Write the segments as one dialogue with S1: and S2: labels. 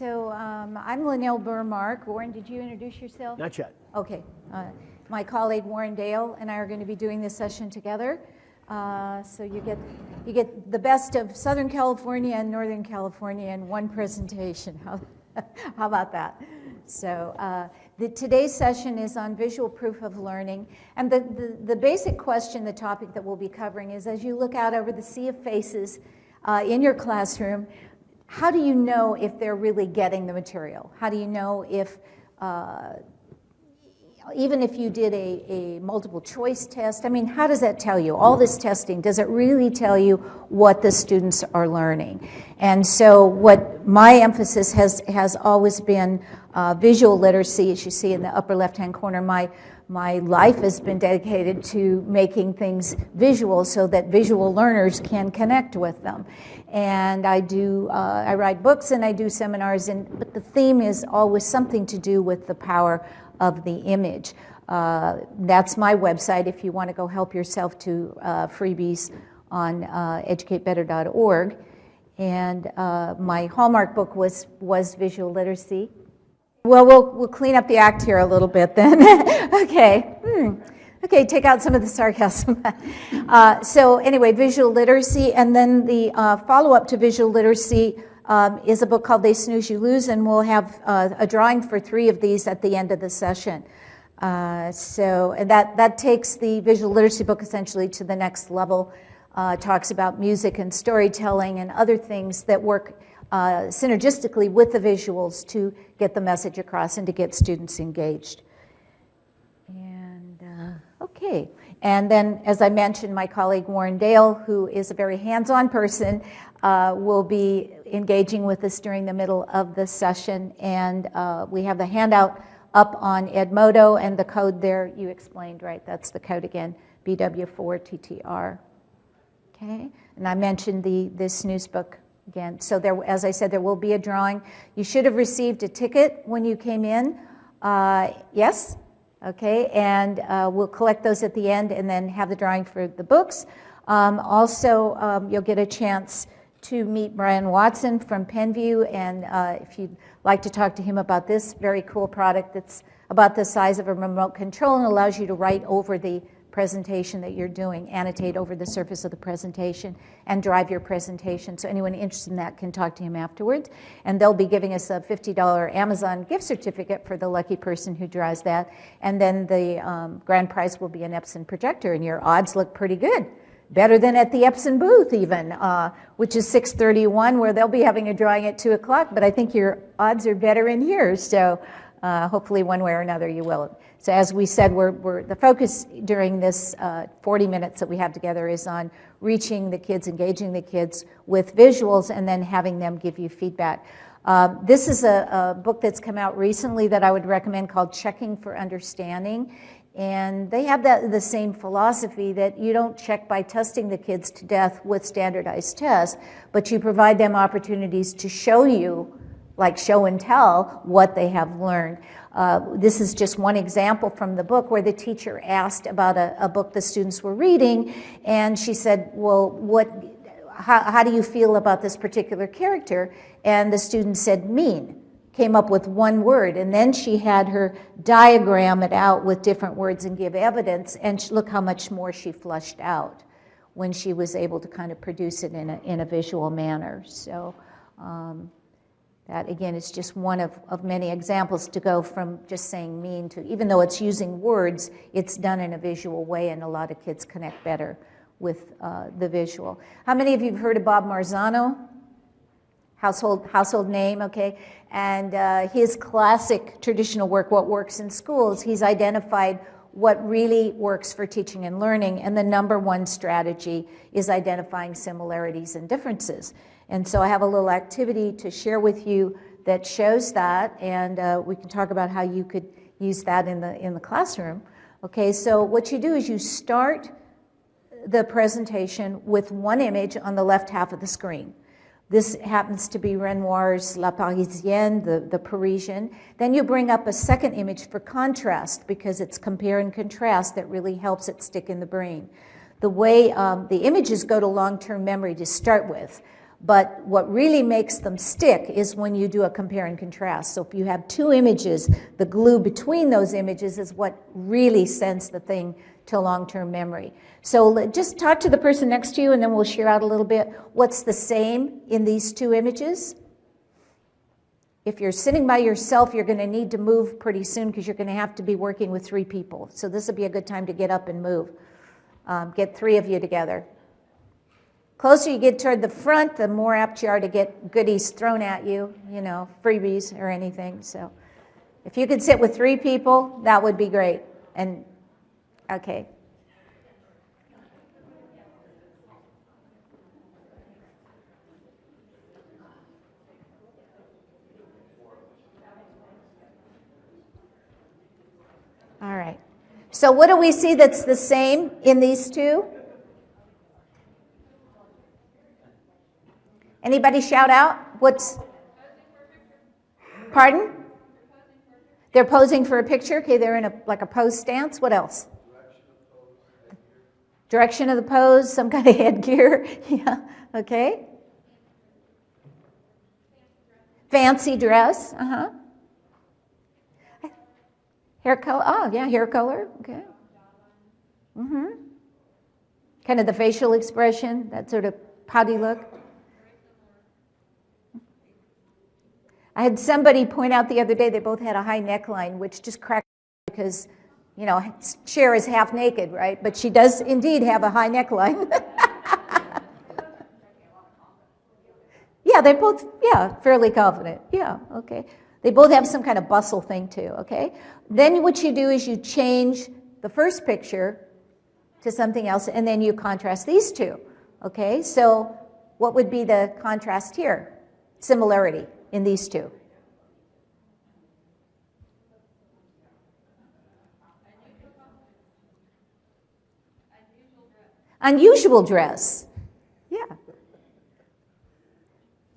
S1: I'm Linnell Burmark. Warren, did you introduce yourself?
S2: Not yet.
S1: Okay. My colleague Warren Dale and I are going to be doing this session together. So you get the best of Southern California and Northern California in one presentation. How about that? So today's session is on visual proof of learning. And the basic question, the topic that we'll be covering is, as you look out over the sea of faces in your classroom, how do you know if they're really getting the material? How do you know if, even if you did a multiple choice test, I mean, how does that tell you? All this testing, does it really tell you what the students are learning? And so what my emphasis has always been visual literacy. As you see in the upper left-hand corner, my life has been dedicated to making things visual so that visual learners can connect with them. And I write books and I do seminars, but the theme is always something to do with the power of the image. That's my website if you want to go help yourself to freebies on educatebetter.org. And my hallmark book was visual literacy. Well, we'll clean up the act here a little bit then. Okay. Okay, take out some of the sarcasm. So anyway, visual literacy, and then the follow-up to visual literacy is a book called They Snooze, You Lose, and we'll have a drawing for 3 of these at the end of the session. So and that takes the visual literacy book essentially to the next level. Talks about music and storytelling and other things that work synergistically with the visuals to get the message across and to get students engaged. Okay, and then as I mentioned, my colleague Warren Dale, who is a very hands-on person, will be engaging with us during the middle of the session, and we have the handout up on Edmodo, and the code there you explained, right? That's the code again, BW4TTR. Okay, and I mentioned the snooze book again. So there, as I said, there will be a drawing. You should have received a ticket when you came in. Yes? Okay, and we'll collect those at the end and then have the drawing for the books. Also, you'll get a chance to meet Brian Watson from Penview, and if you'd like to talk to him about this very cool product that's about the size of a remote control and allows you to write over the presentation that you're doing, annotate over the surface of the presentation, and drive your presentation. So anyone interested in that can talk to him afterwards. And they'll be giving us a $50 Amazon gift certificate for the lucky person who draws that. And then the grand prize will be an Epson projector, and your odds look pretty good. Better than at the Epson booth even, which is 6:31, where they'll be having a drawing at 2 o'clock, but I think your odds are better in here. So hopefully one way or another you will. So as we said, the focus during this 40 minutes that we have together is on reaching the kids, engaging the kids with visuals, and then having them give you feedback. This is a book that's come out recently that I would recommend called Checking for Understanding. And they have the same philosophy that you don't check by testing the kids to death with standardized tests, but you provide them opportunities to show you, like show and tell, what they have learned. This is just one example from the book where the teacher asked about a book the students were reading, and she said, well, how do you feel about this particular character? And the student said, mean. Came up with one word, and then she had her diagram it out with different words and give evidence, and look how much more she flushed out when she was able to kind of produce it in a visual manner. So that, again, is just one of many examples to go from just saying mean to, even though it's using words, it's done in a visual way, and a lot of kids connect better with the visual. How many of you have heard of Bob Marzano? Household name, okay? And his classic traditional work, What Works in Schools, he's identified what really works for teaching and learning, and the number one strategy is identifying similarities and differences. And so I have a little activity to share with you that shows that, and we can talk about how you could use that in the classroom. Okay, so what you do is you start the presentation with one image on the left half of the screen. This happens to be Renoir's La Parisienne, the Parisian. Then you bring up a second image for contrast, because it's compare and contrast that really helps it stick in the brain. The way the images go to long-term memory to start with, But what really makes them stick is when you do a compare and contrast. So if you have two images, the glue between those images is what really sends the thing to long-term memory. So just talk to the person next to you, and then we'll share out a little bit what's the same in these two images. If you're sitting by yourself, you're going to need to move pretty soon because you're going to have to be working with 3 people. So this would be a good time to get up and move. Get 3 of you together. Closer you get toward the front, the more apt you are to get goodies thrown at you, you know, freebies or anything. So if you could sit with 3 people, that would be great. And okay. All right. So what do we see that's the same in these two? Anybody shout out? What's? Pardon? They're posing for a picture. Okay, they're in like a pose stance. What else? Direction of the pose, some kind of headgear. Yeah, okay. Fancy dress. Uh-huh. Hair color. Oh, yeah, hair color. Okay. Mm-hmm. Kind of the facial expression, that sort of pouty look. I had somebody point out the other day they both had a high neckline, which just cracked me because, you know, Cher is half naked, right? But she does indeed have a high neckline. Yeah, they're both, yeah, fairly confident. Yeah, okay. They both have some kind of bustle thing too, okay? Then what you do is you change the first picture to something else, and then you contrast these two, okay? So what would be the contrast here? Similarity in these two. Unusual dress. Yeah.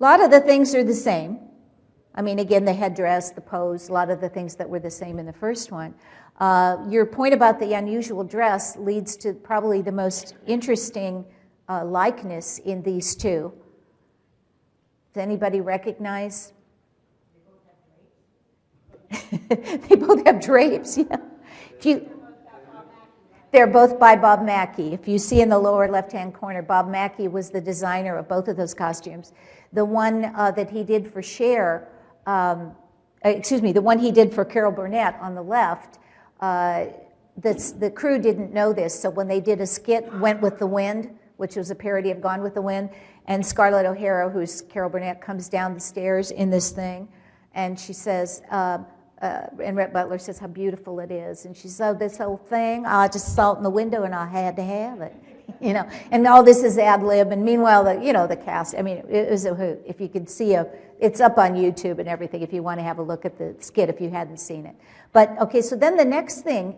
S1: A lot of the things are the same. I mean, again, the headdress, the pose, a lot of the things that were the same in the first one. Your point about the unusual dress leads to probably the most interesting likeness in these two. Does anybody recognize? They both have drapes, yeah. They're both by Bob Mackie. If you see in the lower left-hand corner, Bob Mackie was the designer of both of those costumes. The one that he did for Cher, the one he did for Carol Burnett on the left, the crew didn't know this, so when they did a skit, Went with the Wind, which was a parody of Gone with the Wind, and Scarlett O'Hara, who's Carol Burnett, comes down the stairs in this thing, and she says, and Rhett Butler says how beautiful it is, and she says, oh, this whole thing, I just saw it in the window and I had to have it, you know, and all this is ad lib, and meanwhile, the cast, I mean, it was a hoot. If you could see it's up on YouTube and everything if you want to have a look at the skit if you hadn't seen it. But, okay, so then the next thing,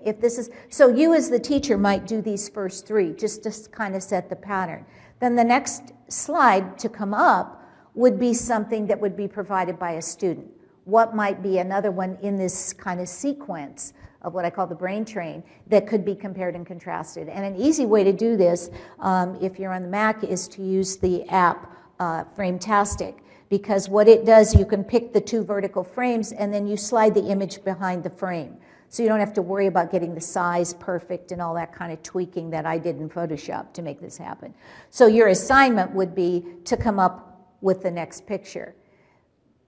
S1: so you as the teacher might do these first 3 just to kind of set the pattern. Then the next slide to come up would be something that would be provided by a student. What might be another one in this kind of sequence of what I call the brain train that could be compared and contrasted? And an easy way to do this, if you're on the Mac, is to use the app Frametastic, because what it does, you can pick the 2 vertical frames and then you slide the image behind the frame. So you don't have to worry about getting the size perfect and all that kind of tweaking that I did in Photoshop to make this happen. So your assignment would be to come up with the next picture.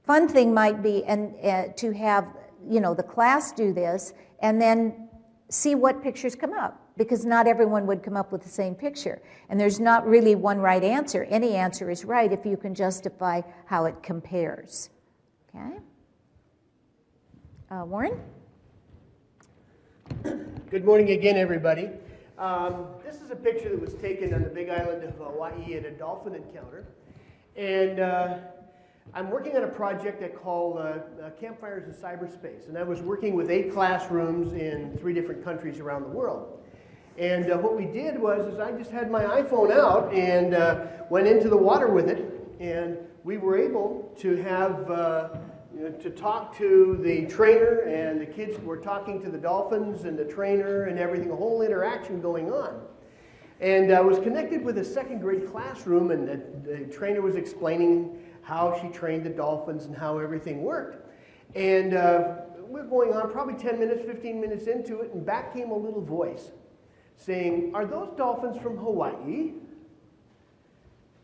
S1: Fun thing might be to have the class do this and then see what pictures come up, because not everyone would come up with the same picture. And there's not really one right answer. Any answer is right if you can justify how it compares. Okay? Warren?
S2: Good morning again, everybody. This is a picture that was taken on the big island of Hawaii at a dolphin encounter. And I'm working on a project I call Campfires in Cyberspace. And I was working with 8 classrooms in 3 different countries around the world. And what we did was I just had my iPhone out and went into the water with it. And we were able to have to talk to the trainer, and the kids were talking to the dolphins and the trainer and everything, a whole interaction going on. And I was connected with a second grade classroom, and the trainer was explaining how she trained the dolphins and how everything worked. And we're going on probably 10 minutes, 15 minutes into it, and back came a little voice saying, "Are those dolphins from Hawaii?"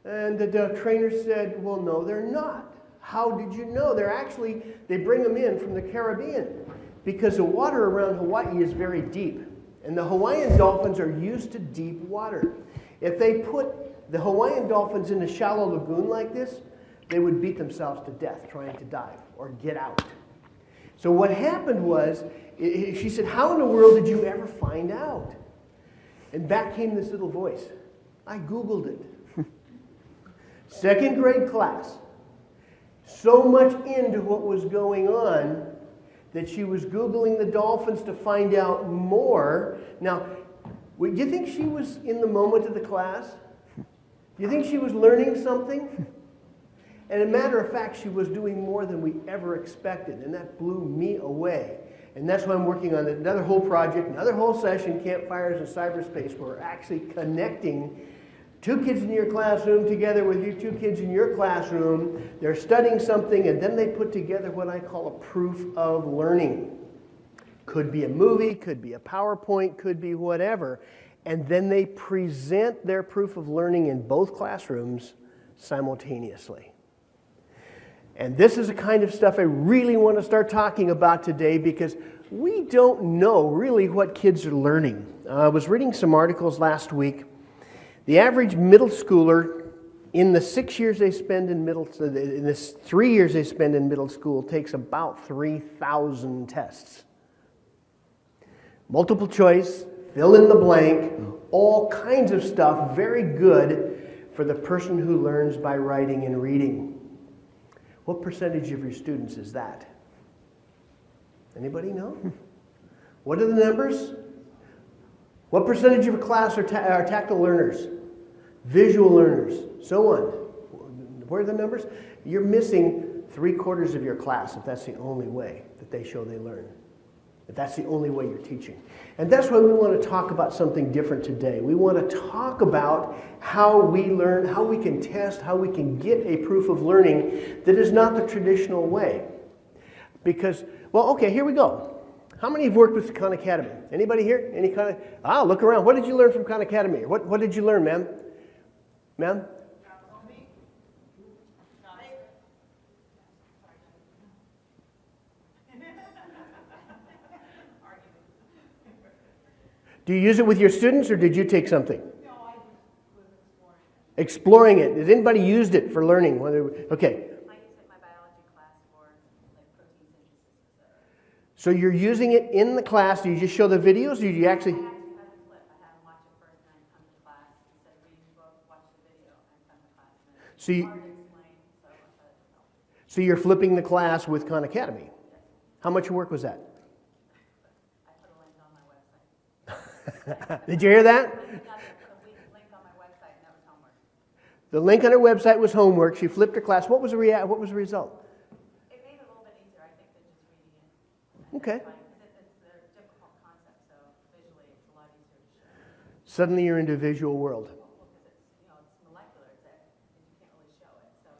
S2: And the trainer said, "Well, no, they're not." "How did you know?" They bring them in from the Caribbean because the water around Hawaii is very deep. And the Hawaiian dolphins are used to deep water. If they put the Hawaiian dolphins in a shallow lagoon like this, they would beat themselves to death trying to dive or get out. So what happened was, she said, "How in the world did you ever find out?" And back came this little voice. "I Googled it." Second grade class. So much into what was going on that she was Googling the dolphins to find out more. Now, do you think she was in the moment of the class? Do you think she was learning something? And a matter of fact, she was doing more than we ever expected, and that blew me away. And that's why I'm working on another whole project, another whole session, Campfires in Cyberspace, where we're actually connecting 2 kids in your classroom together with you 2 kids in your classroom. They're studying something, and then they put together what I call a proof of learning. Could be a movie, could be a PowerPoint, could be whatever. And then they present their proof of learning in both classrooms simultaneously. And this is the kind of stuff I really want to start talking about today, because we don't know really what kids are learning. I was reading some articles last week. The average middle schooler, in the 3 years they spend in middle school, takes about 3,000 tests. Multiple choice, fill in the blank, all kinds of stuff, very good for the person who learns by writing and reading. What percentage of your students is that? Anybody know? What are the numbers? What percentage of a class are tactile learners? Visual learners, so on. Where are the numbers? You're missing 3/4 of your class if that's the only way that they show they learn. If that's the only way you're teaching. And that's why we want to talk about something different today. We want to talk about how we learn, how we can test, how we can get a proof of learning that is not the traditional way. Because, well, okay, here we go. How many have worked with Khan Academy? Anybody here? Any kind of, look around. What did you learn from Khan Academy? What did you learn, ma'am? Ma'am? Do you use it with your students, or did you take something?
S3: No, I was exploring it.
S2: Exploring it. Has anybody used it for learning? Okay.
S3: I used it in my biology class for protein synthesis.
S2: So you're using it in the class. Do you just show the videos, or do you actually?
S3: I actually have it flipped. I have them watch it first, and then come to class. Instead of reading the book, watch the video, and come to class. And then
S2: So you,
S3: hard to explain, so I thought it would help.
S2: so you're flipping the class with Khan Academy.
S3: Yes.
S2: How much work was that?
S3: I put a link on my website.
S2: Did you hear that?
S3: Put a link on my website, and that was homework.
S2: The link on her website was homework. She flipped her class. What was the result?
S3: It made it a little bit easier, I think, than just reading it.
S2: Okay.
S3: Because it's a difficult concept, so visually it's a lot easier to show.
S2: Suddenly you're into a visual world.
S3: Well, because it's molecular, you can't really show it. So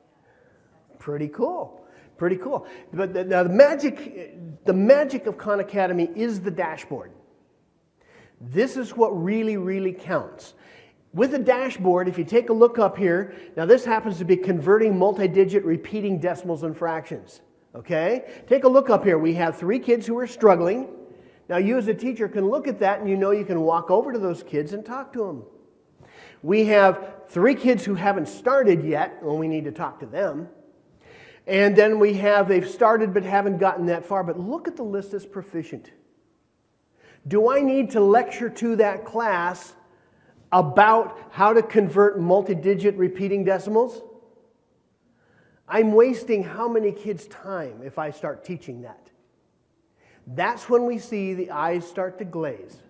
S3: yeah.
S2: Pretty cool. Pretty cool. But now the magic of Khan Academy is the dashboard. This is what really, really counts. With the dashboard, if you take a look up here, now this happens to be converting multi-digit repeating decimals and fractions. Okay? Take a look up here. We have 3 kids who are struggling. Now you as a teacher can look at that and you know you can walk over to those kids and talk to them. We have 3 kids who haven't started yet, well, we need to talk to them. And then we have, they've started but haven't gotten that far. But look at the list that's proficient. Do I need to lecture to that class about how to convert multi-digit repeating decimals? I'm wasting how many kids' time if I start teaching that? That's when we see the eyes start to glaze.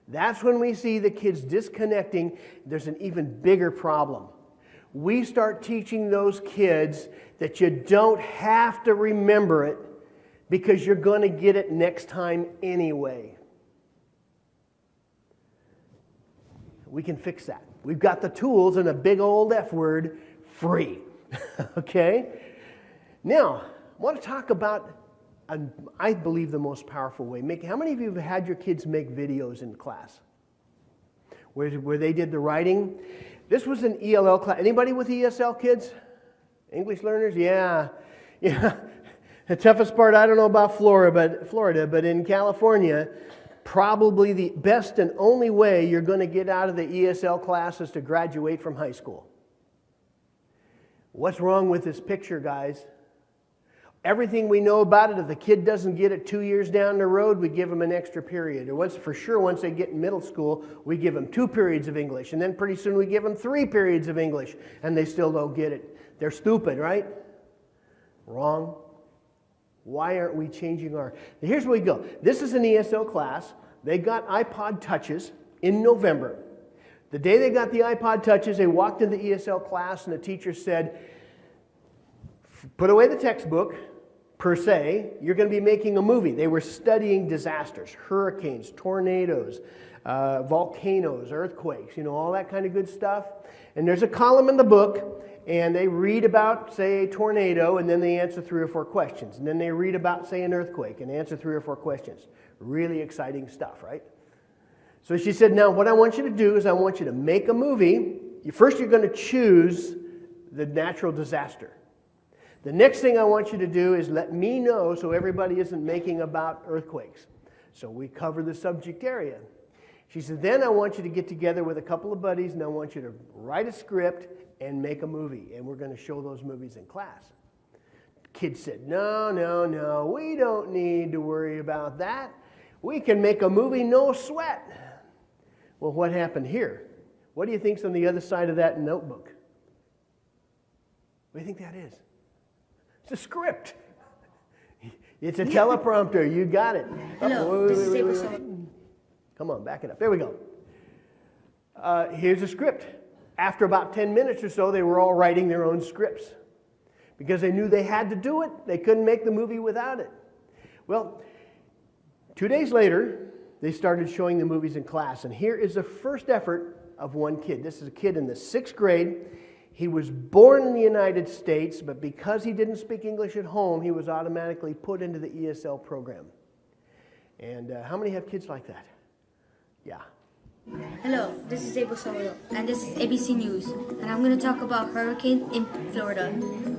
S2: That's when we see the kids disconnecting. There's an even bigger problem. We start teaching those kids that you don't have to remember it because you're going to get it next time anyway. We can fix that. We've got the tools and a big old F word, free. Okay? Now, I want to talk about, I believe, the most powerful way. How many of you have had your kids make videos in class? Where they did the writing? This was an ELL class. Anybody with ESL kids? English learners? Yeah. Yeah. The toughest part, I don't know about Florida, but in California, probably the best and only way you're going to get out of the ESL class is to graduate from high school. What's wrong with this picture, guys? Everything we know about it, if the kid doesn't get it 2 years down the road, we give them an extra period. Or once they get in middle school, we give them 2 periods of English. And then pretty soon we give them 3 periods of English, and they still don't get it. They're stupid, right? Wrong. Why aren't we changing our... Here's where we go. This is an ESL class. They got iPod Touches in November. The day they got the iPod Touches, they walked into the ESL class and the teacher said, put away the textbook, per se. You're going to be making a movie. They were studying disasters, hurricanes, tornadoes, volcanoes, earthquakes, all that kind of good stuff. And there's a column in the book, and they read about, say, a tornado, and then they answer 3 or 4 questions. And then they read about, say, an earthquake, and answer 3 or 4 questions. Really exciting stuff, right? So she said, now what I want you to do is I want you to make a movie. First you're going to choose the natural disaster. The next thing I want you to do is let me know so everybody isn't making about earthquakes. So we cover the subject area. She said, then I want you to get together with a couple of buddies and I want you to write a script and make a movie. And we're going to show those movies in class. Kids said, no, we don't need to worry about that. We can make a movie, no sweat. Well, what happened here? What do you think's on the other side of that notebook? What do you think that is? It's a script. It's a teleprompter. You got it.
S4: Hello, this is April.
S2: Come on, back it up. There we go. Here's a script. After about 10 minutes or so, they were all writing their own scripts. Because they knew they had to do it. They couldn't make the movie without it. Well, 2 days later, they started showing the movies in class. And here is the first effort of one kid. This is a kid in the 6th grade. He was born in the United States, but because he didn't speak English at home, he was automatically put into the ESL program. And how many have kids like that? Yeah.
S4: Hello, this is April Soto, and this is ABC News, and I'm going to talk about hurricane in Florida.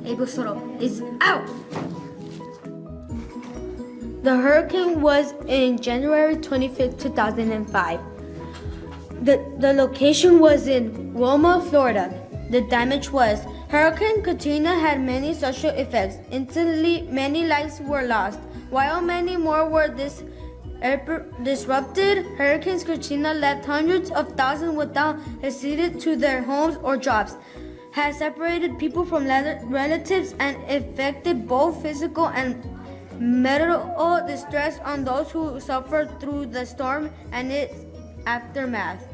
S4: April Soto is out! The hurricane was in January 25th, 2005. The location was in Wilma, Florida. The damage was, Hurricane Katrina had many social effects. Instantly, many lives were lost, while many more were disrupted. Hurricane Katrina left hundreds of thousands without access to their homes or jobs, has separated people from relatives, and affected both physical and mental distress on those who suffered through the storm and its aftermath.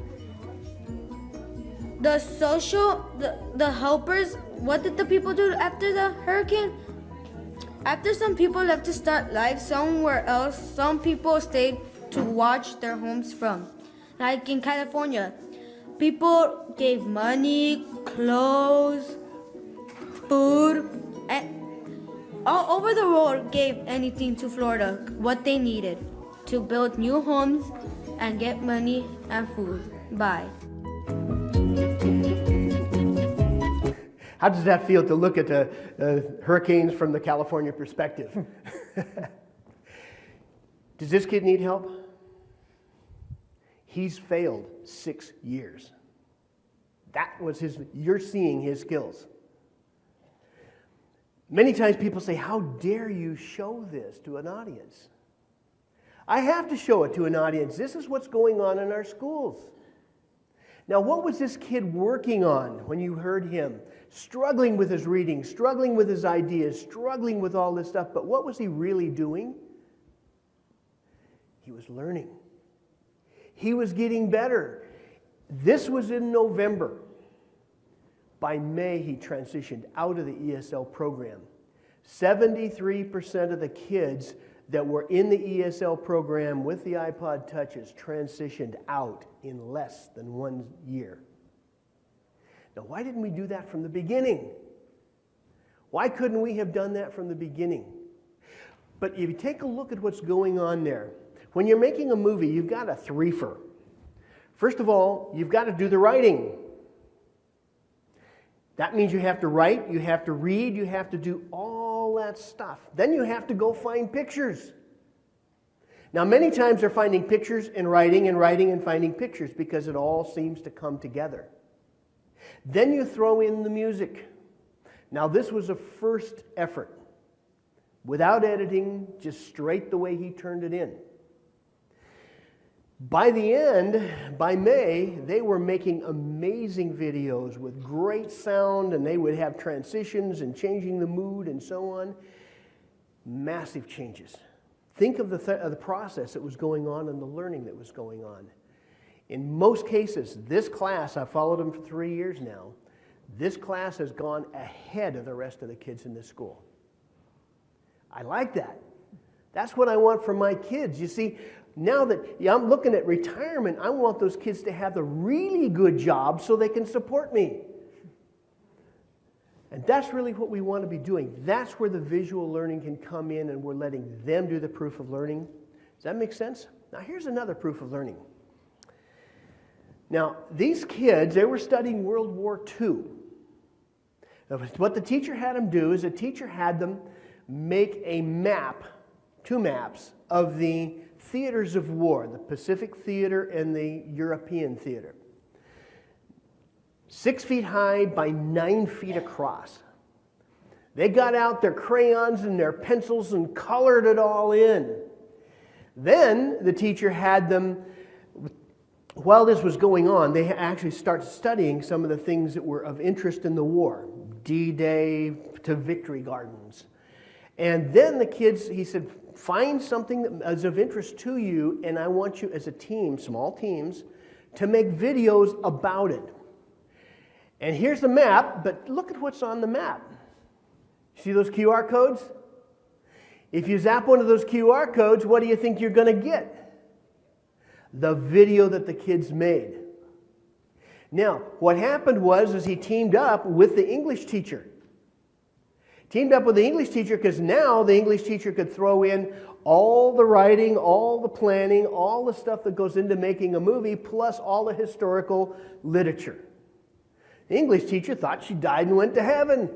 S4: The helpers, what did the people do after the hurricane? After some people left to start life somewhere else, some people stayed to watch their homes from. Like in California, people gave money, clothes, food, and all over the world gave anything to Florida, what they needed to build new homes and get money and food. Bye.
S2: How does that feel to look at the hurricanes from the California perspective? Does this kid need help? He's failed 6 years. That was you're seeing his skills. Many times people say, how dare you show this to an audience? I have to show it to an audience. This is what's going on in our schools. Now, what was this kid working on when you heard him? Struggling with his reading, struggling with his ideas, struggling with all this stuff. But what was he really doing? He was learning. He was getting better. This was in November. By May, he transitioned out of the ESL program. 73% of the kids that were in the ESL program with the iPod Touches transitioned out in less than 1 year. Now, why didn't we do that from the beginning? Why couldn't we have done that from the beginning? But if you take a look at what's going on there, when you're making a movie, you've got a threefer. First of all, you've got to do the writing. That means you have to write, you have to read, you have to do all that stuff. Then you have to go find pictures. Now, many times they're finding pictures and writing and finding pictures because it all seems to come together. Then you throw in the music. Now, this was a first effort. Without editing, just straight the way he turned it in. By the end, by May, they were making amazing videos with great sound, and they would have transitions and changing the mood and so on. Massive changes. Think of the process that was going on and the learning that was going on. In most cases, this class, I've followed them for 3 years now, this class has gone ahead of the rest of the kids in this school. I like that. That's what I want for my kids. You see, now that I'm looking at retirement, I want those kids to have the really good job so they can support me. And that's really what we want to be doing. That's where the visual learning can come in, and we're letting them do the proof of learning. Does that make sense? Now here's another proof of learning. Now, these kids, they were studying World War II. What the teacher had them do is the teacher had them make a map, 2 maps, of the theaters of war, the Pacific Theater and the European Theater. 6 feet high by 9 feet across. They got out their crayons and their pencils and colored it all in. Then the teacher had them, while this was going on, they actually started studying some of the things that were of interest in the war. D-Day to Victory Gardens. And then the kids, he said, find something that is of interest to you, and I want you as a team, small teams, to make videos about it. And here's the map, but look at what's on the map. See those QR codes? If you zap one of those QR codes, what do you think you're going to get? The video that the kids made. Now, what happened was he teamed up with the English teacher. Teamed up with the English teacher because now the English teacher could throw in all the writing, all the planning, all the stuff that goes into making a movie, plus all the historical literature. The English teacher thought she died and went to heaven.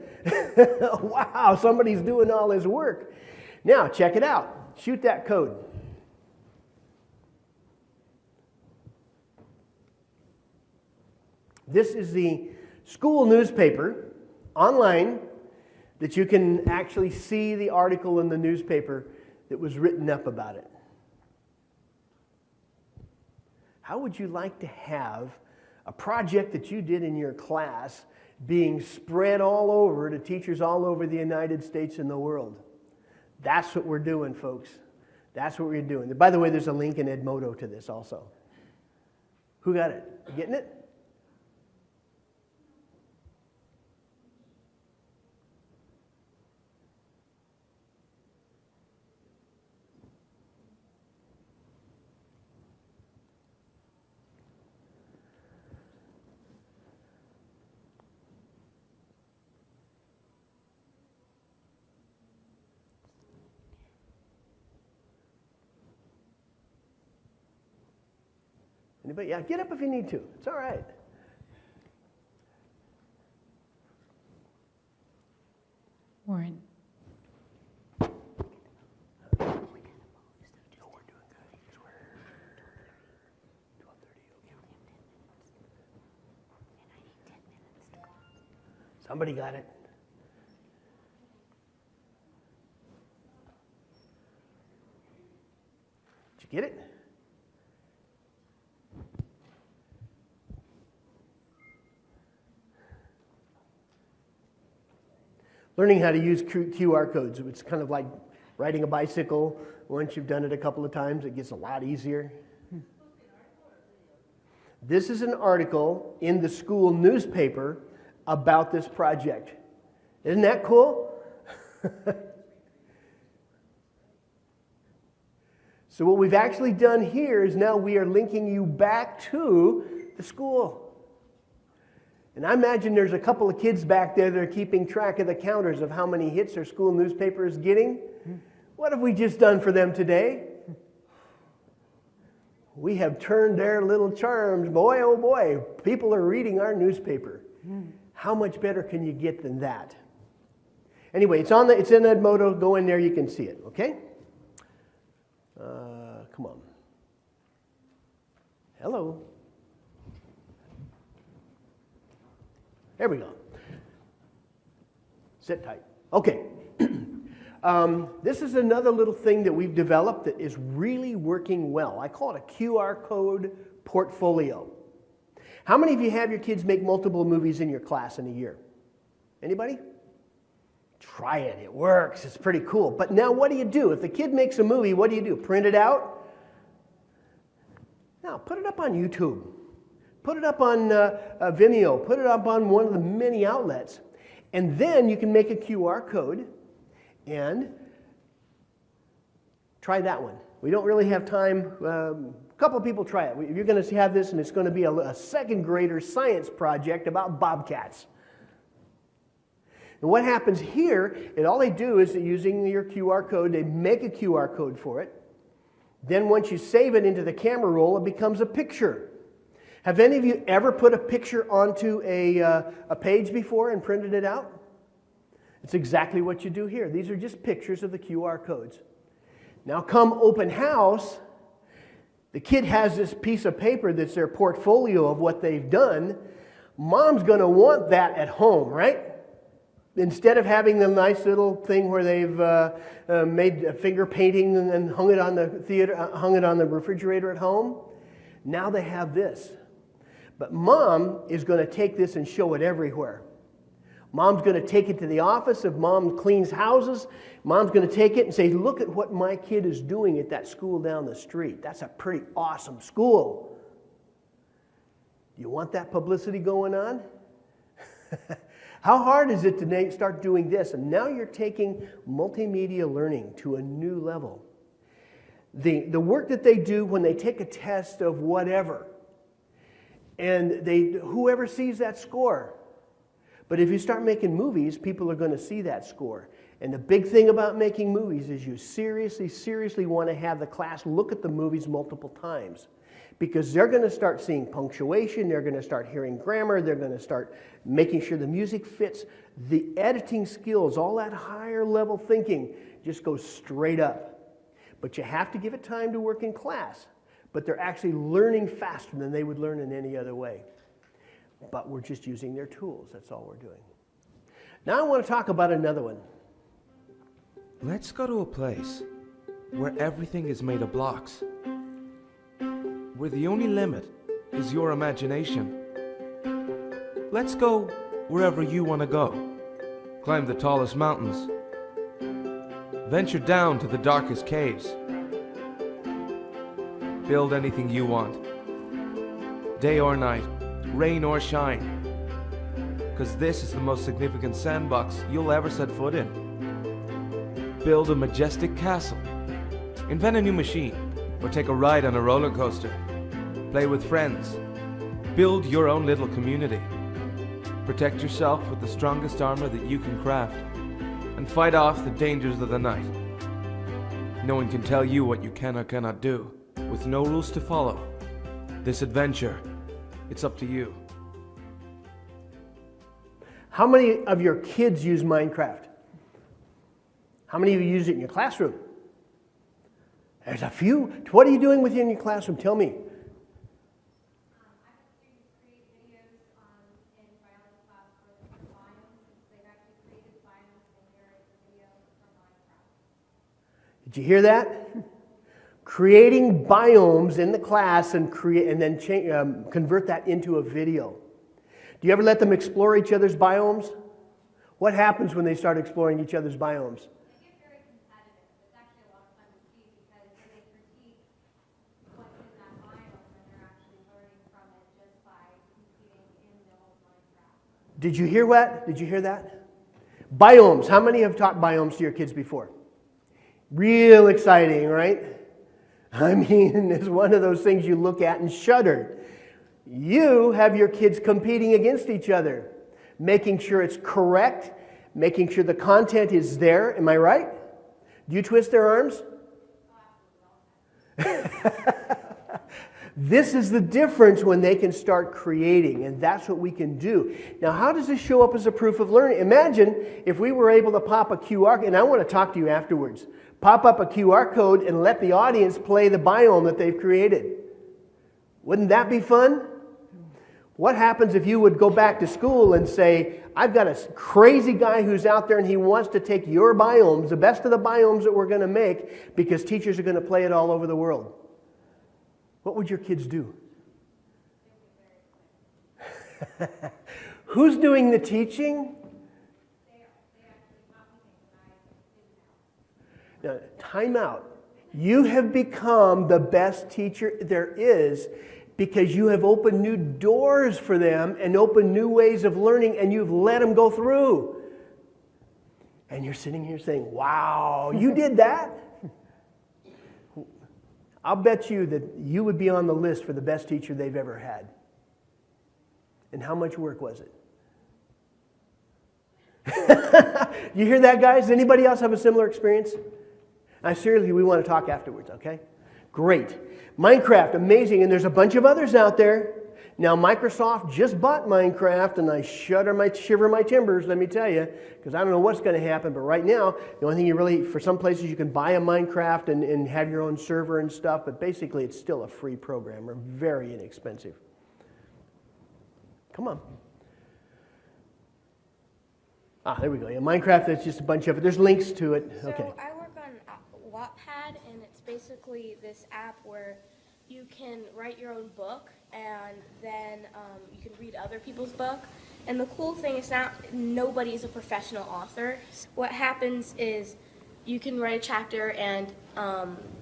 S2: Wow, somebody's doing all his work. Now, check it out. Shoot that code. This is the school newspaper online that you can actually see the article in the newspaper that was written up about it. How would you like to have a project that you did in your class being spread all over to teachers all over the United States and the world? That's what we're doing, folks. That's what we're doing. By the way, there's a link in Edmodo to this also. Who got it? You getting it? Anybody? Yeah, get up if you need to. It's all right.
S1: Warren.
S2: No, we're doing good. Because we're 12:30. Somebody got it. Did you get it? Learning how to use QR codes. It's kind of like riding a bicycle. Once you've done it a couple of times, it gets a lot easier. This is an article in the school newspaper about this project. Isn't that cool? So what we've actually done here is now we are linking you back to the school. And I imagine there's a couple of kids back there that are keeping track of the counters of how many hits their school newspaper is getting. What have we just done for them today? We have turned their little charms. Boy, oh boy, people are reading our newspaper. How much better can you get than that? Anyway, it's in Edmodo. Go in there, you can see it, okay? Come on. Hello. There we go. Sit tight. Okay. This is another little thing that we've developed that is really working well. I call it a QR code portfolio. How many of you have your kids make multiple movies in your class in a year? Anybody? Try it. It works. It's pretty cool. But now what do? If the kid makes a movie, what do? Print it out? Now, put it up on YouTube. Put it up on Vimeo. Put it up on one of the many outlets. And then you can make a QR code and try that one. We don't really have time. A couple of people try it. You're going to have this, and it's going to be a second grader science project about bobcats. And what happens here, and all they do is using your QR code, they make a QR code for it. Then once you save it into the camera roll, it becomes a picture. Have any of you ever put a picture onto a page before and printed it out? It's exactly what you do here. These are just pictures of the QR codes. Now come open house, the kid has this piece of paper that's their portfolio of what they've done. Mom's going to want that at home, right? Instead of having the nice little thing where they've made a finger painting and hung it on the refrigerator at home, now they have this. But mom is going to take this and show it everywhere. Mom's going to take it to the office. If mom cleans houses, mom's going to take it and say, look at what my kid is doing at that school down the street. That's a pretty awesome school. You want that publicity going on? How hard is it to start doing this? And now you're taking multimedia learning to a new level. The work that they do when they take a test of whatever, and whoever sees that score. But if you start making movies, people are going to see that score. And the big thing about making movies is you seriously want to have the class look at the movies multiple times. Because they're going to start seeing punctuation, they're going to start hearing grammar, they're going to start making sure the music fits. The editing skills, all that higher level thinking just goes straight up. But you have to give it time to work in class. But they're actually learning faster than they would learn in any other way. But we're just using their tools. That's all we're doing. Now I want to talk about another one.
S5: Let's go to a place where everything is made of blocks, where the only limit is your imagination. Let's go wherever you want to go. Climb the tallest mountains. Venture down to the darkest caves. Build anything you want. Day or night, rain or shine. Because this is the most significant sandbox you'll ever set foot in. Build a majestic castle. Invent a new machine, or take a ride on a roller coaster. Play with friends. Build your own little community. Protect yourself with the strongest armor that you can craft. And fight off the dangers of the night. No one can tell you what you can or cannot do. With no rules to follow. This adventure, it's up to you.
S2: How many of your kids use Minecraft? How many of you use it in your classroom? There's a few. What are you doing with it in your classroom? Tell me.
S3: I have students create videos in biology class for different biomes. They've actually created biomes and narrate the video from Minecraft.
S2: Did you hear that? Creating biomes in the class and then convert that into a video. Do you ever let them explore each other's biomes? What happens when they start exploring each other's biomes?
S3: They get very competitive. It's actually a lot of fun to see because they critique what's in that biome and they're actually learning from it just by competing in the old Minecraft.
S2: Did you hear what? Did you hear that? Biomes. How many have taught biomes to your kids before? Real exciting, right? I mean, it's one of those things you look at and shudder. You have your kids competing against each other, making sure it's correct, making sure the content is there. Am I right? Do you twist their arms? This is the difference when they can start creating, and that's what we can do. Now, how does this show up as a proof of learning? Imagine if we were able to pop a QR, and I want to talk to you afterwards, pop up a QR code and let the audience play the biome that they've created. Wouldn't that be fun? What happens if you would go back to school and say, I've got a crazy guy who's out there and he wants to take your biomes, the best of the biomes that we're going to make, because teachers are going to play it all over the world. What would your kids do? Who's doing the teaching? Now, time out. You have become the best teacher there is because you have opened new doors for them and opened new ways of learning, and you've let them go through. And you're sitting here saying, wow, you did that? I'll bet you that you would be on the list for the best teacher they've ever had. And how much work was it? You hear that, guys? Anybody else have a similar experience? Seriously, we want to talk afterwards, okay? Great. Minecraft, amazing, and there's a bunch of others out there. Now, Microsoft just bought Minecraft, and I shiver my timbers, let me tell you, because I don't know what's going to happen, but right now, the only thing you really, for some places, you can buy a Minecraft and have your own server and stuff, but basically, it's still a free program, or very inexpensive. Come on. There we go. Yeah, Minecraft, that's just a bunch of it. There's links to it. Okay.
S6: So I work on Wattpad, and it's basically this app where you can write your own book, and then you can read other people's book. And the cool thing is nobody is a professional author. What happens is you can write a chapter, and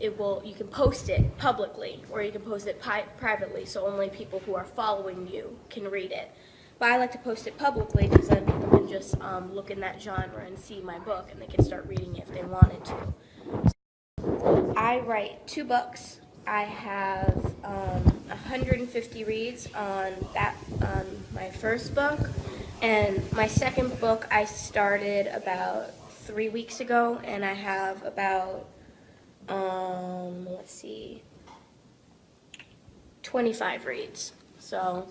S6: you can post it publicly, or you can post it privately, so only people who are following you can read it. But I like to post it publicly because then people can just look in that genre and see my book, and they can start reading it if they wanted to. I write 2 books. I have 150 reads on my first book, and my second book I started about 3 weeks ago, and I have about 25 reads. So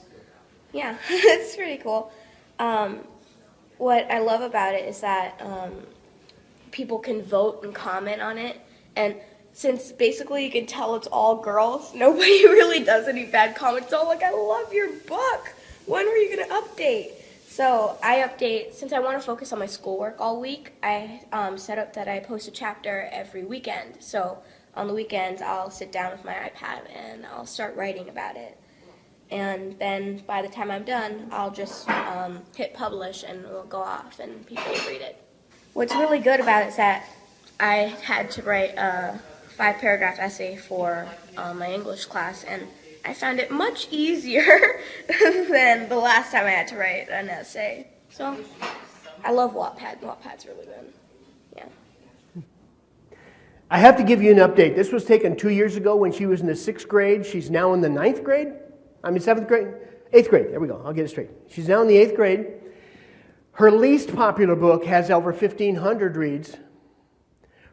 S6: yeah, it's pretty cool. What I love about it is that people can vote and comment on it, and since basically you can tell it's all girls, nobody really does any bad comments. It's all like, I love your book. When are you going to update? So I update, since I want to focus on my schoolwork all week, I set up that I post a chapter every weekend. So on the weekends, I'll sit down with my iPad and I'll start writing about it. And then by the time I'm done, I'll just hit publish and it'll go off and people will read it. What's really good about it is that I had to write a 5-paragraph essay for my English class, and I found it much easier than the last time I had to write an essay. So I love Wattpad. Wattpad's really good. Yeah.
S2: I have to give you an update. This was taken 2 years ago when she was in the 6th grade. She's now in the 9th grade. 7th grade? 8th grade. There we go. I'll get it straight. She's now in the 8th grade. Her least popular book has over 1,500 reads.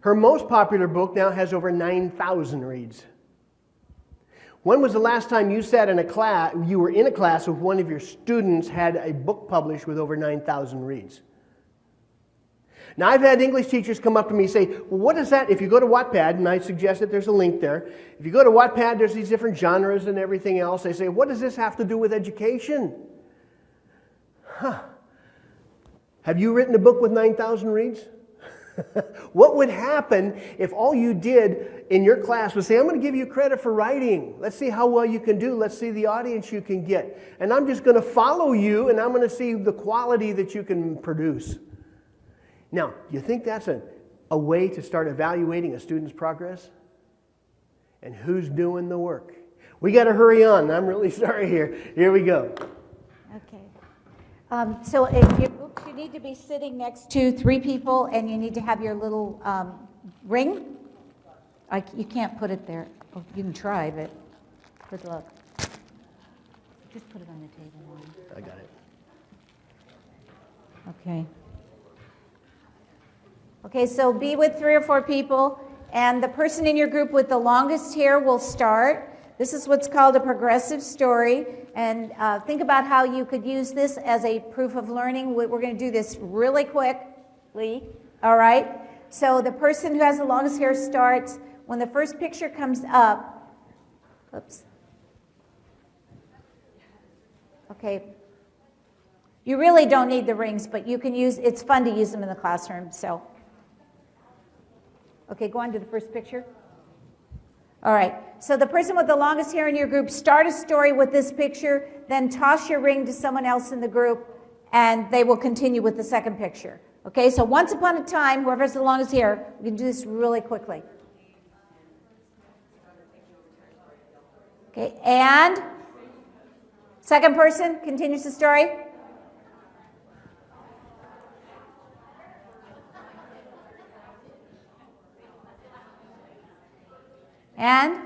S2: Her most popular book now has over 9,000 reads. When was the last time you sat in a class, you were in a class with one of your students had a book published with over 9,000 reads? Now, I've had English teachers come up to me and say, well, what is that? If you go to Wattpad, and I suggest that there's a link there. If you go to Wattpad, there's these different genres and everything else. They say, what does this have to do with education? Have you written a book with 9,000 reads? What would happen if all you did in your class was say, I'm going to give you credit for writing. Let's see how well you can do. Let's see the audience you can get. And I'm just going to follow you, and I'm going to see the quality that you can produce. Now, do you think that's a way to start evaluating a student's progress? And who's doing the work? We got to hurry on. I'm really sorry here. Here we go.
S1: Okay. So if you need to be sitting next to 3 people, and you need to have your little ring. You can't put it there. Oh, you can try, but good luck. Just put it on the table, Warren.
S2: I got it.
S1: Okay. Okay, so be with 3 or 4 people, and the person in your group with the longest hair will start. This is what's called a progressive story, and think about how you could use this as a proof of learning. We're going to do this really quickly, all right? So the person who has the longest hair starts. When the first picture comes up, oops. Okay. You really don't need the rings, but you can use, it's fun to use them in the classroom, so. Okay, go on to the first picture. All right, so the person with the longest hair in your group, start a story with this picture, then toss your ring to someone else in the group, and they will continue with the second picture. Okay, so once upon a time, whoever has the longest hair, we can do this really quickly. Okay, and second person continues the story. And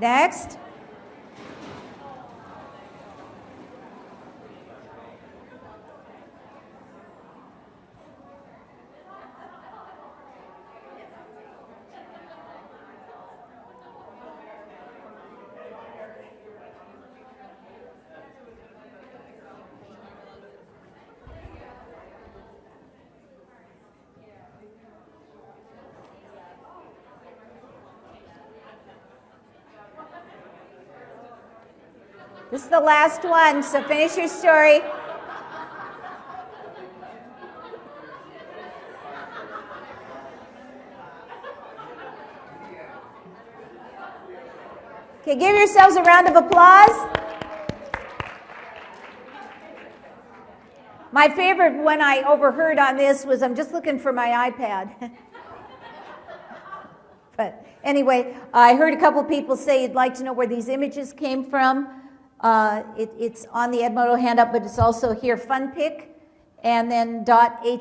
S1: next. This is the last one, so finish your story. Okay, give yourselves a round of applause. My favorite one I overheard on this was, I'm just looking for my iPad. But anyway, I heard a couple people say you'd like to know where these images came from. It's on the Edmodo handout, but it's also here, FunPic, and then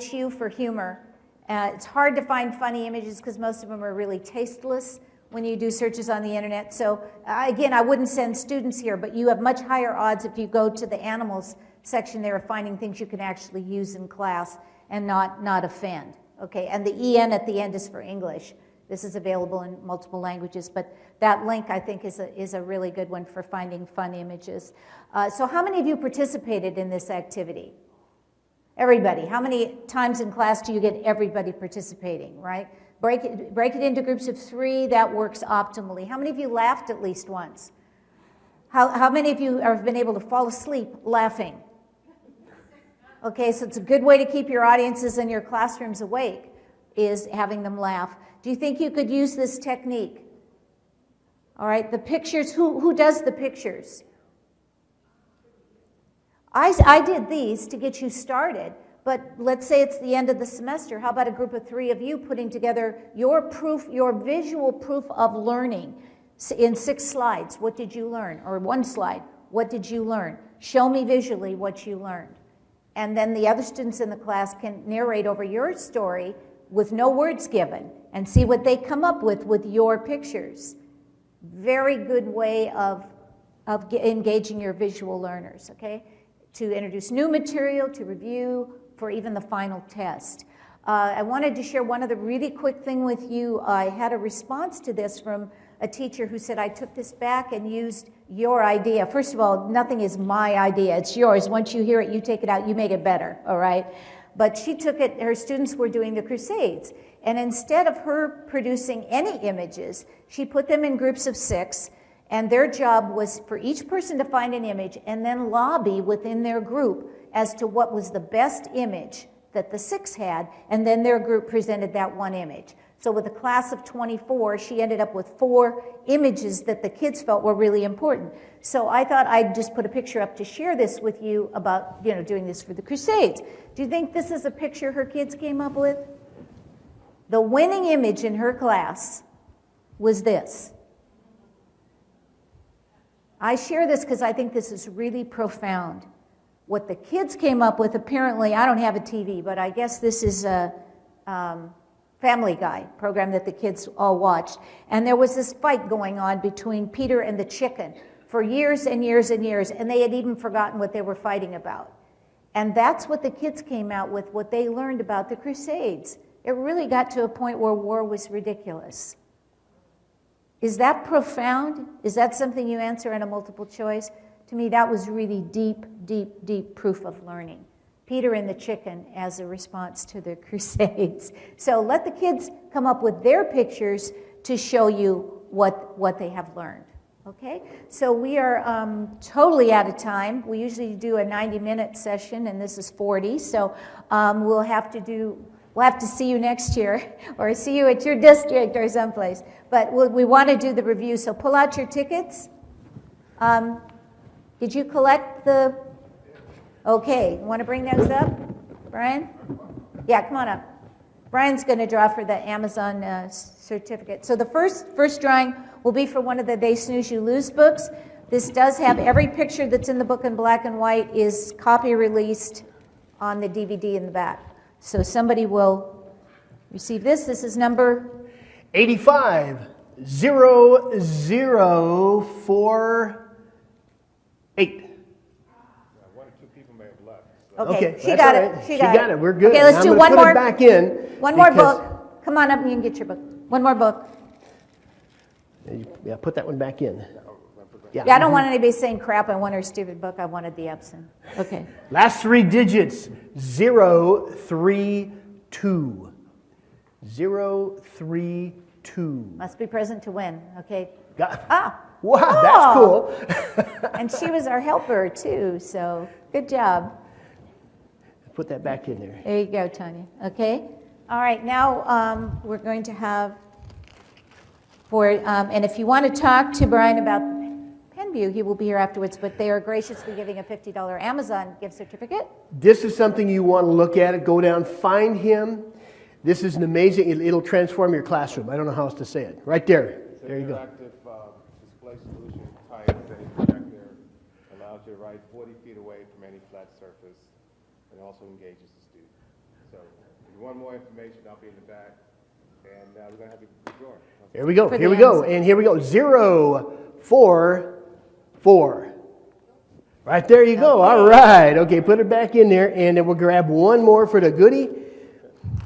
S1: .hu for humor. It's hard to find funny images because most of them are really tasteless when you do searches on the internet. So again, I wouldn't send students here, but you have much higher odds if you go to the animals section there of finding things you can actually use in class and not offend. Okay, and the EN at the end is for English. This is available in multiple languages, but that link, I think, is a really good one for finding fun images. So how many of you participated in this activity? Everybody. How many times in class do you get everybody participating, right? Break it into groups of 3. That works optimally. How many of you laughed at least once? How many of you have been able to fall asleep laughing? Okay, so it's a good way to keep your audiences and your classrooms awake, is having them laugh. Do you think you could use this technique? All right, the pictures, who does the pictures? I did these to get you started, but let's say it's the end of the semester. How about a group of 3 of you putting together your visual proof of learning in 6 slides? What did you learn? Or 1 slide, what did you learn? Show me visually what you learned. And then the other students in the class can narrate over your story with no words given and see what they come up with your pictures. Very good way of engaging your visual learners, okay? To introduce new material, to review, for even the final test. I wanted to share one other really quick thing with you. I had a response to this from a teacher who said, I took this back and used your idea. First of all, nothing is my idea, it's yours. Once you hear it, you take it out, you make it better, all right? But she took it, her students were doing the Crusades, and instead of her producing any images, she put them in groups of 6, and their job was for each person to find an image and then lobby within their group as to what was the best image that the 6 had, and then their group presented that one image. So with a class of 24, she ended up with 4 images that the kids felt were really important. So I thought I'd just put a picture up to share this with you about, doing this for the Crusades. Do you think this is a picture her kids came up with? The winning image in her class was this. I share this because I think this is really profound. What the kids came up with, apparently, I don't have a TV, but I guess this is a Family Guy program that the kids all watched. And there was this fight going on between Peter and the chicken for years and years and years, and they had even forgotten what they were fighting about. And that's what the kids came out with, what they learned about the Crusades. It really got to a point where war was ridiculous. Is that profound? Is that something you answer in a multiple choice? To me, that was really deep, deep, deep proof of learning. Peter and the chicken as a response to the Crusades. So let the kids come up with their pictures to show you what they have learned. Okay? So we are totally out of time. We usually do a 90-minute session, and this is 40. So we'll have to see you next year, or see you at your district or someplace. But we want to do the review, so pull out your tickets. Did you collect the... Okay, want to bring those up, Brian? Yeah, come on up. Brian's going to draw for the Amazon certificate. So the first drawing will be for one of the They Snooze You Lose books. This does have every picture that's in the book in black and white is copy released on the DVD in the back. So somebody will receive this. This is number
S2: 850048.
S1: Okay, she
S2: that's
S1: got
S2: all
S1: it.
S2: right.
S1: She got it.
S2: We're good.
S1: Okay, let's
S2: I'm
S1: do
S2: gonna
S1: one
S2: put
S1: more.
S2: it back in.
S1: One more book. Come on up and you can get your book. One more book.
S2: Yeah, put that one back in.
S1: Yeah, I don't want anybody saying crap. I want her stupid book. I wanted the Epson. Okay.
S2: Last 3 digits, 032. 032.
S1: Must be present to win. Okay.
S2: Wow, that's cool.
S1: And she was our helper too, so good job.
S2: Put that back in there.
S1: There you go, Tanya. Okay. All right. Now we're going to have and if you want to talk to Brian about Penview, he will be here afterwards. But they are graciously giving a $50 Amazon gift certificate.
S2: This is something you want to look at. It. Go down, find him. This is an amazing. It'll transform your classroom. I don't know how else to say it. Right there. There you go.
S7: Interactive display solution type that a projector allows you to write 40 feet away from any flat surface, and also engages the student. So if you want more information, I'll be in the back, and we're going to have a drawer.
S2: Here we go. Here we go. And here we go. 044. Right there you go. All right. Okay, put it back in there, and then we'll grab one more for the goodie.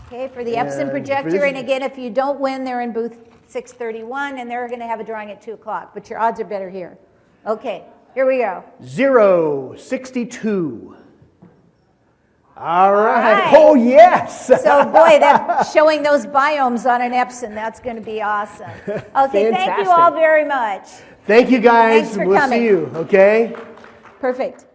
S1: Okay, for the Epson projector. And again, if you don't win, they're in booth 631, and they're going to have a drawing at 2 o'clock. But your odds are better here. Okay, here we go.
S2: 062. All right. Oh, yes.
S1: So, boy, that showing those biomes on an Epson, that's going to be awesome. Okay, thank you all very much.
S2: Thank you, guys.
S1: Thanks for
S2: we'll
S1: coming.
S2: see you, okay?
S1: Perfect.